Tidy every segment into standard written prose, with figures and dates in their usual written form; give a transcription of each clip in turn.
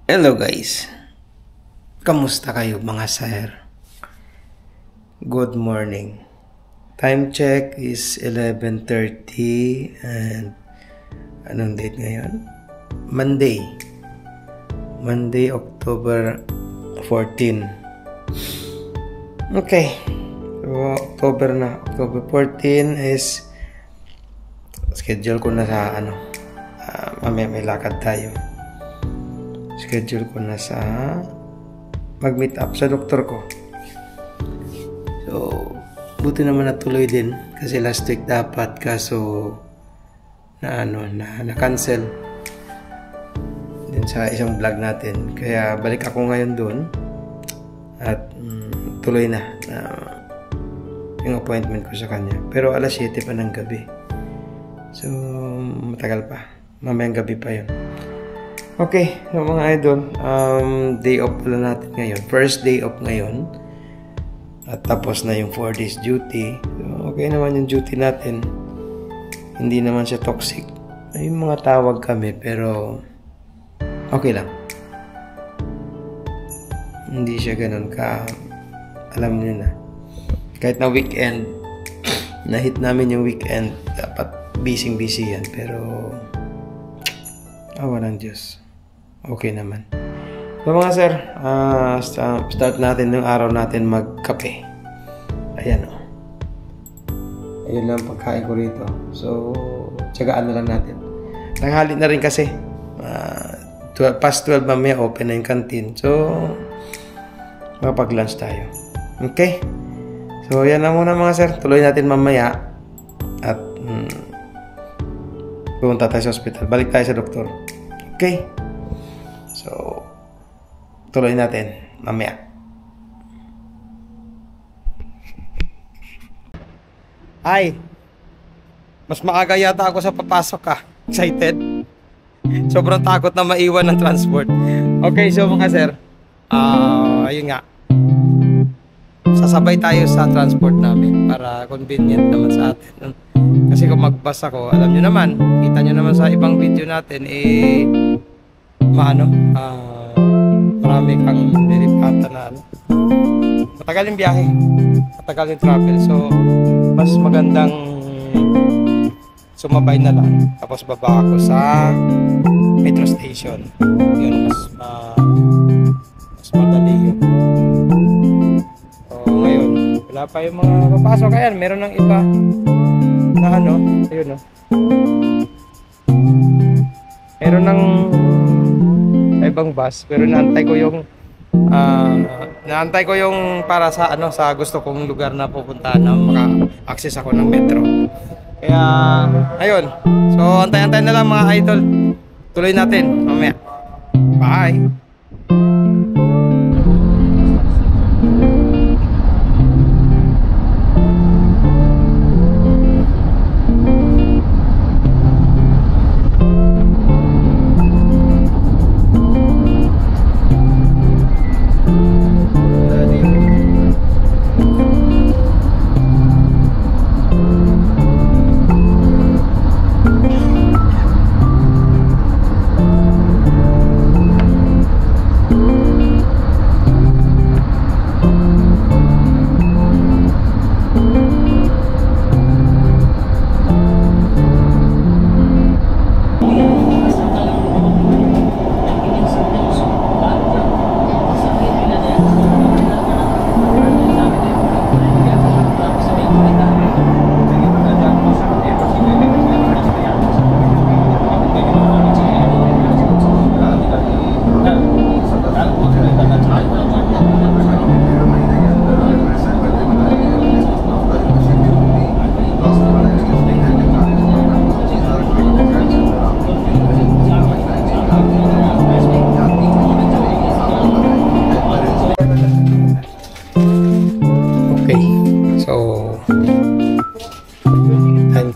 Hello guys, kamusta kayo mga sir? Good morning. Time check is 11:30 and anong date ngayon? Monday, October 14. Okay, so October 14 is schedule ko na sa mamaya may lakad tayo. Schedule ko na sa mag-meet up sa doktor ko. So, buti naman natuloy din kasi last week dapat kaso na-cancel din sa isang vlog natin. Kaya balik ako ngayon doon at tuloy na yung appointment ko sa kanya. Pero alas 7 pa ng gabi. So, matagal pa. Mamayang gabi pa yun. Okay, so mga idol, day off pala natin ngayon. First day off ngayon. At tapos na yung 4 days duty. So, okay naman yung duty natin. Hindi naman siya toxic. May mga tawag kami, pero okay lang. Hindi siya ganun ka, alam niyo na. Kahit na weekend, na-hit namin yung weekend, dapat busy yan. Pero, awa ng Diyos. Okay naman. So mga sir, start natin yung araw natin magkape. Ayan o. Ayun lang pagkain ko rito. So, tsagaan na lang natin. Nanghali na rin kasi. Past 12 mamaya open na yung canteen. So, makapag-lunch tayo. Okay? So, yan lang muna mga sir. Tuloy natin mamaya. At, pumunta tayo sa hospital. Balik tayo sa doktor. Okay? So, tuloy natin mamaya. Ay, mas maaga yata ako sa papasok ka. Excited? Sobrang takot na maiwan ng transport. Okay, so mga sir, ayun nga. Sasabay tayo sa transport namin para convenient naman sa atin. Kasi kung mag-bus ako, alam nyo naman, kita nyo naman sa ibang video natin, marami kang nilipatan na matagal yung biyahe, matagal yung travel. So, mas magandang sumabay na lang. Tapos baba ako sa metro station. Yun, mas madali yun. So, ngayon, wala pa yung mga papasok. Ayan, meron ng iba na ayun o. Meron ng ibang bus, pero naantay ko yung para sa sa gusto kong lugar na pupuntahan na maka-access ako ng metro. Kaya ayun. So antay-antay na lang mga idol. Tuloy natin mamaya. Bye.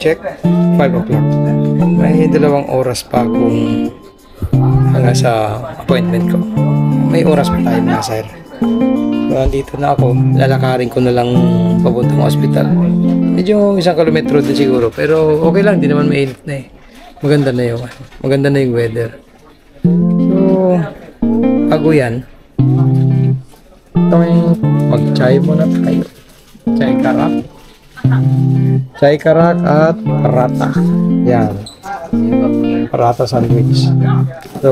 Check, 5 o'clock. May 2 oras pa kung hanggang sa appointment ko. May oras pa tayo mga sir. So, andito na ako. Lalakarin ko na lang papuntang hospital. Medyo 1 kilometro din siguro. Pero okay lang, di naman mainit na eh. Maganda na yung weather. So, Bago yan, mag-chai muna tayo. Chai karak. Chai karak at paratha. Yan. Paratha sandwich. So,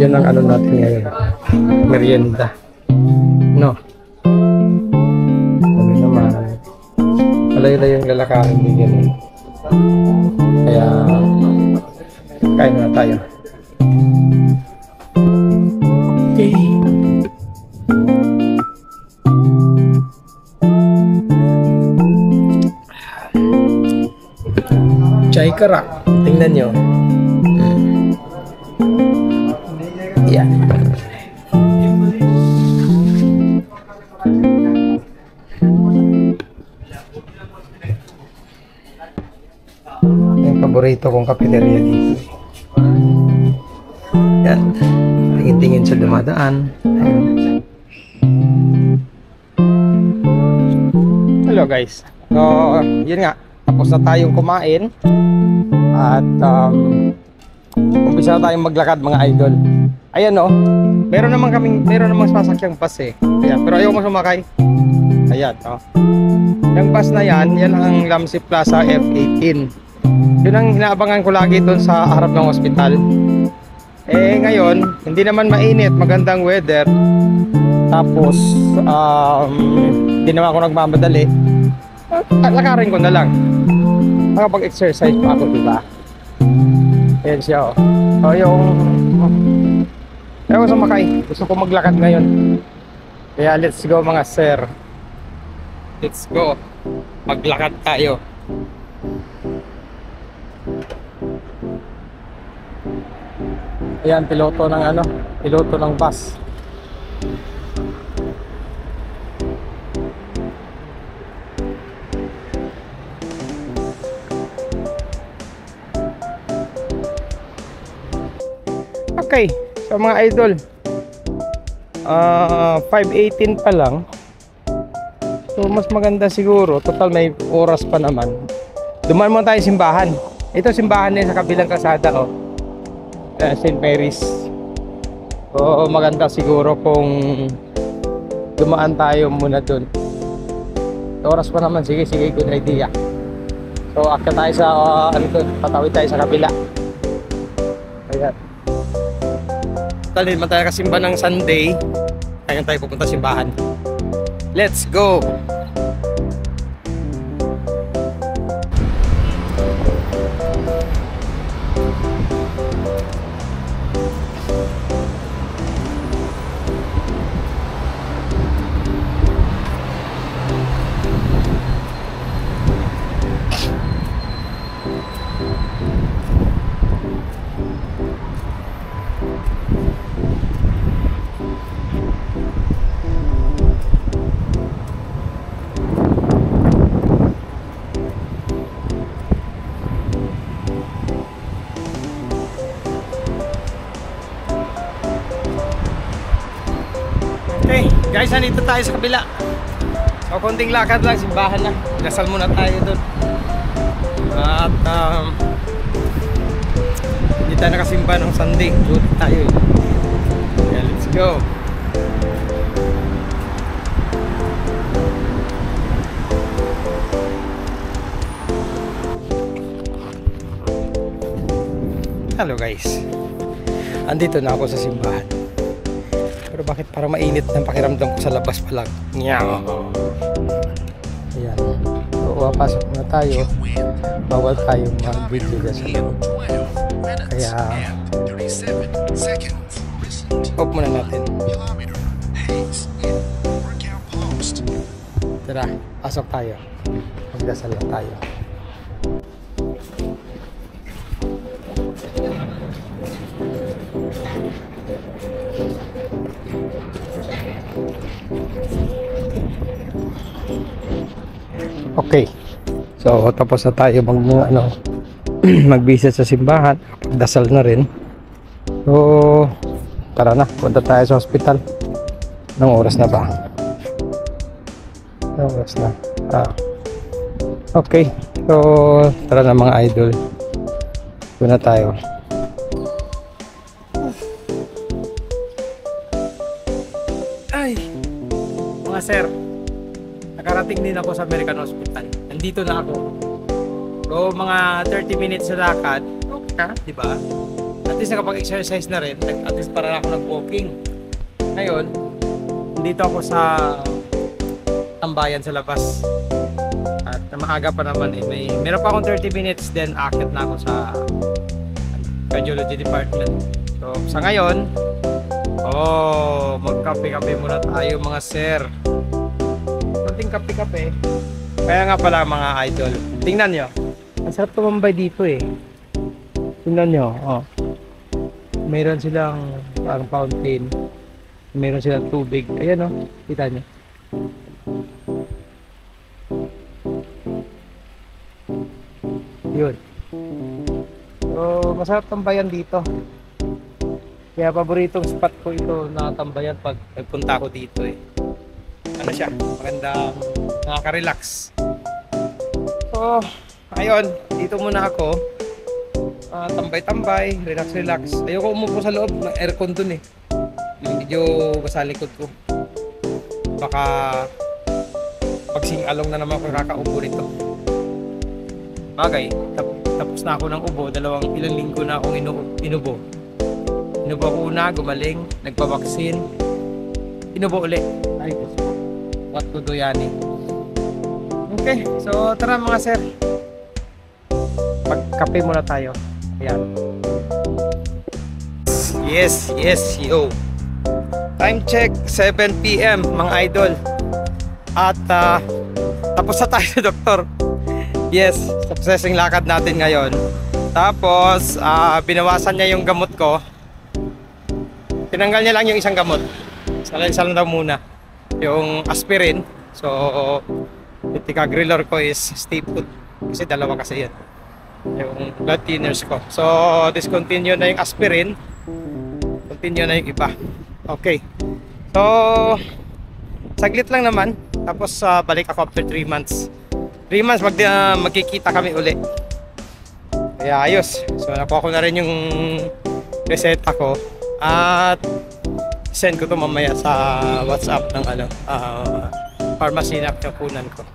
yan ang ano natin ngayon. Merienda. No. Ano naman. Malay-lay yung lalakarin din yan. Kaya, kain na tayo. Okay. Chai karak. Tingnan nyo. Yan. Yung paborito kong kapeteria dito. Yan. Tingin-tingin sa dumadaan. Ayun. Hello guys. So, yun nga. Tapos na tayong kumain. At umpisa na tayong maglakad mga idol. Ayan o. Meron namang sasakyang bus eh. Ayan. Pero ayaw ko sumakay. Ayan o. Yung bus na yan ang Lamsi Plaza F18. Yun ang hinaabangan ko lagi doon sa harap ng ospital. Eh ngayon, hindi naman mainit, magandang weather. Tapos hindi naman ako nagmamadali. Lakarin ko na lang. Makapag-exercise pa ako, diba? Ayan siya, oh. So yung ayaw ko sumakay. Gusto ko maglakad ngayon. Kaya let's go mga sir. Let's go. Maglakad tayo. Ayan, piloto ng bus. Okay, so mga idol, 5:18 pa lang. So mas maganda siguro, total may oras pa naman. Dumaan muna tayo simbahan. Ito simbahan na sa kabilang kalsada, oh. St. Mary's. So maganda siguro kung dumaan tayo muna dun. Oras pa naman, sige, good idea. So akit tayo sa patawid tayo sa kabila. Ayan. Talin man tayo kasimba ng Sunday. Kaya tayo pupunta simbahan. Let's go! Okay, guys, nandito tayo sa kabila. So, konting lakad lang, simbahan na. Dasal muna tayo doon. At hindi tayo nakasimba ng Sunday. Good tayo eh. Yeah, let's go. Hello guys. Andito na ako sa simbahan. Pero bakit parang mainit ng pakiramdam ko sa labas pa lang? Ayan. So, papasok na tayo. Bawal tayong mag-video sa loob. Kaya off muna natin. Tara, pasok tayo. Magdasal lang tayo. Okay. So tapos na tayo mag-visit sa simbahan, magdasal na rin. So tara na, punta tayo sa hospital. Anong oras na ba? Anong oras na? Okay. So tara na mga idol. Doon na tayo. mga sir, nakarating din ako sa American Hospital. Nandito na ako. So, mga 30 minutes na lakad, okay na, di ba? At least nakapag-exercise na rin. At least para ako nag-walking. Ngayon, nandito ako sa tambayan sa labas. At maaga pa naman eh. Meron pa akong 30 minutes, then akit na ako sa cardiology department. So, sa ngayon, magkape-kape muna tayo mga sir. Konting kape-kape. Kaya nga pala mga idol, tingnan nyo. Ang sarap tumambay dito eh. Tingnan nyo, mayroon silang parang fountain. Mayroon silang tubig. Ayan kita nyo. Yun. So, masarap tambayan dito. Kaya paboritong spot ko ito na tambayan pag nagpunta ako dito eh. Ano siya? Magandang nakaka-relax. So, ayun, dito muna ako. Tambay-tambay, relax-relax. Ayoko umupo sa loob ng aircon dun eh. Medyo basa likod ko. Baka pagsing-along na naman ako kakaupo nito. Bagay, tapos na ako ng ubo. Ilang linggo na akong inubo. Inubo ako una, gumaling, nagpabaksin. Inubo ulit. Ay, what to do yan eh. Okay, so tara mga sir. Pagkape muna tayo. Ayan. Yes, yo. Time check, 7 PM mga idol. At tapos na tayo doktor. Yes, success yung lakad natin ngayon. Tapos binawasan niya yung gamot ko. Tinanggal niya lang yung isang gamot. Isa lang daw muna. Yung aspirin. So yung ticagrelor ko is stay put. Kasi dalawa kasi yan. Yung blood thinners ko. So discontinue na yung aspirin. Continue na yung iba. Okay. So saglit lang naman. Tapos balik ako after 3 months. 3 months magkikita kami uli. Kaya ayos. So nakuha ko na rin yung reseta ko. At send ko to mamaya sa WhatsApp ng pharmacy na kunan ko.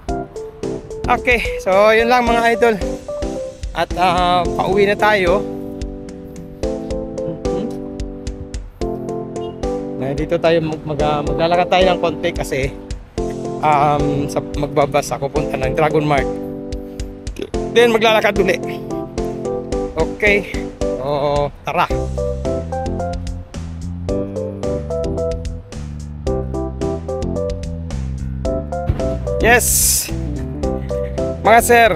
Okay, so yun lang mga idol. At pauwi na tayo. Dito tayo maglalakad tayo ng konti kasi magbabas ako punta ng Dragon Mart. Then maglalakad ulit. Okay. So tara. Yes. Mga sir,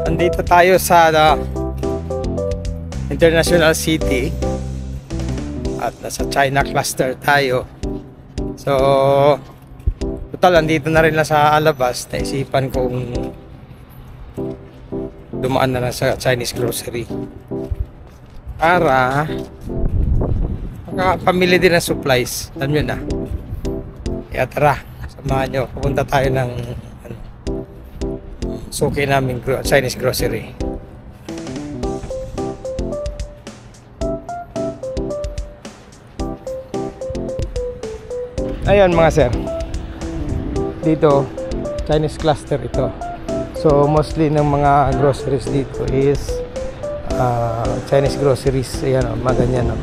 andito tayo sa International City at nasa China cluster tayo. So total andito na rin na sa alabas. Naisipan kong dumaan na lang sa Chinese grocery para makapamili din ng supplies. Alam nyo na. Kaya tara, samahan nyo. Pupunta tayo ng suki namin Chinese grocery. Ayun mga sir, dito Chinese cluster ito. So mostly ng mga groceries dito is Chinese groceries. Ayan o, mga ganyan o.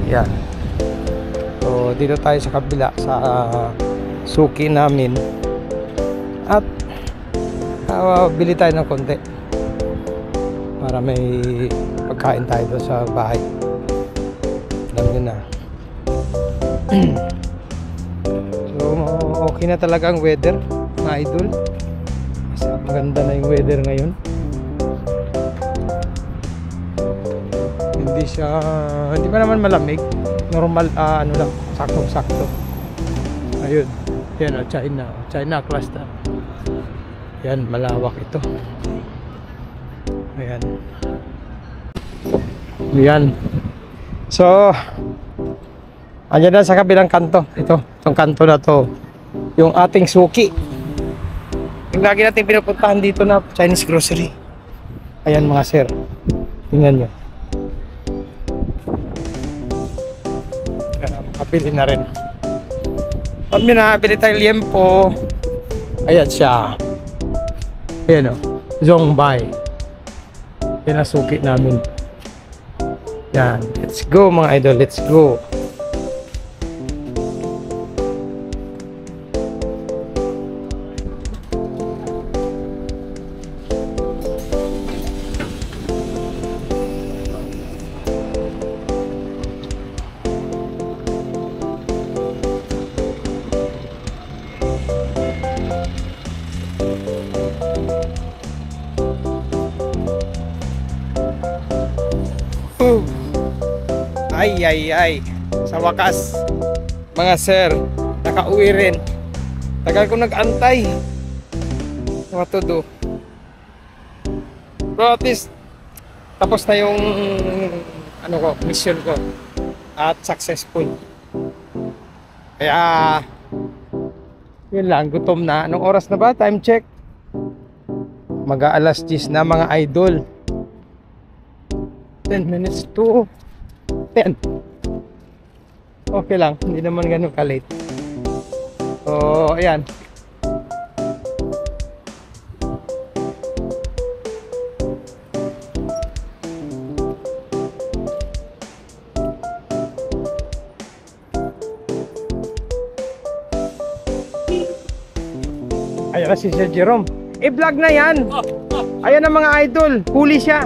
Ayan. So dito tayo sa kabila sa suki namin. At bili tayo ng konti para may pagkain tayo doon sa bahay. Alam nyo na. So okay na talaga ang weather mga idol. Maganda na yung weather ngayon. Hindi pa naman malamig. Normal, ano lang, saktong-sakto. Ayun. Yan o, China cluster. Yan, malawak ito. Ayan. Ayan. So, andyan na sa kabilang kanto. Itong kanto na to. Yung ating suki. Yung lagi natin pinupuntahan dito na Chinese grocery. Ayan mga sir. Tingnan nyo. Makabili na rin. Pag minabili tayong liempo, ayan siya. Ayan o, Zongbay. Pinasuki namin. Yan, let's go mga idol, let's go. Ay, sa wakas mga sir, nakauwi rin. Tagal ko nag-antay. What to do? Pero at least tapos na yung mission ko at successful. Kaya yun lang, gutom na. Anong oras na ba? Time check. Mag-aalas 10 na mga idol. 10 minutes to 10. Okay lang, hindi naman ganun ka-late. So, ayan. Ayan na si Sir Jerome. I-vlog na yan. Ayan ang mga idol. Huli siya.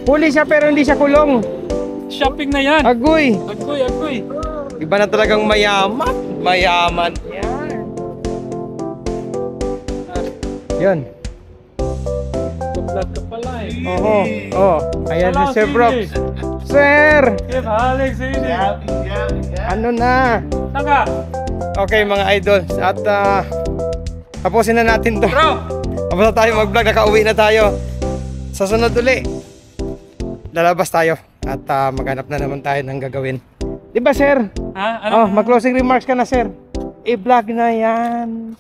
Huli siya pero hindi siya kulong. Shopping na yan. Agoy. Agoy. Iba na talagang mayaman. Mayaman. Yan. Yun. Vlog ka pala eh. Oo. Oh. Ayan si Sir Brooks. Sige. Sir! Alex, sige. Ano na? Taka. Okay mga idol. At tapusin na natin to. Bro! Tapos na tayo mag-vlog. Nakauwi na tayo. Sa sunod uli, lalabas tayo. At maghanap na naman tayo ng gagawin. Diba sir? Ha? Ano? Mag-closing remarks ka na sir. I-vlog na yan.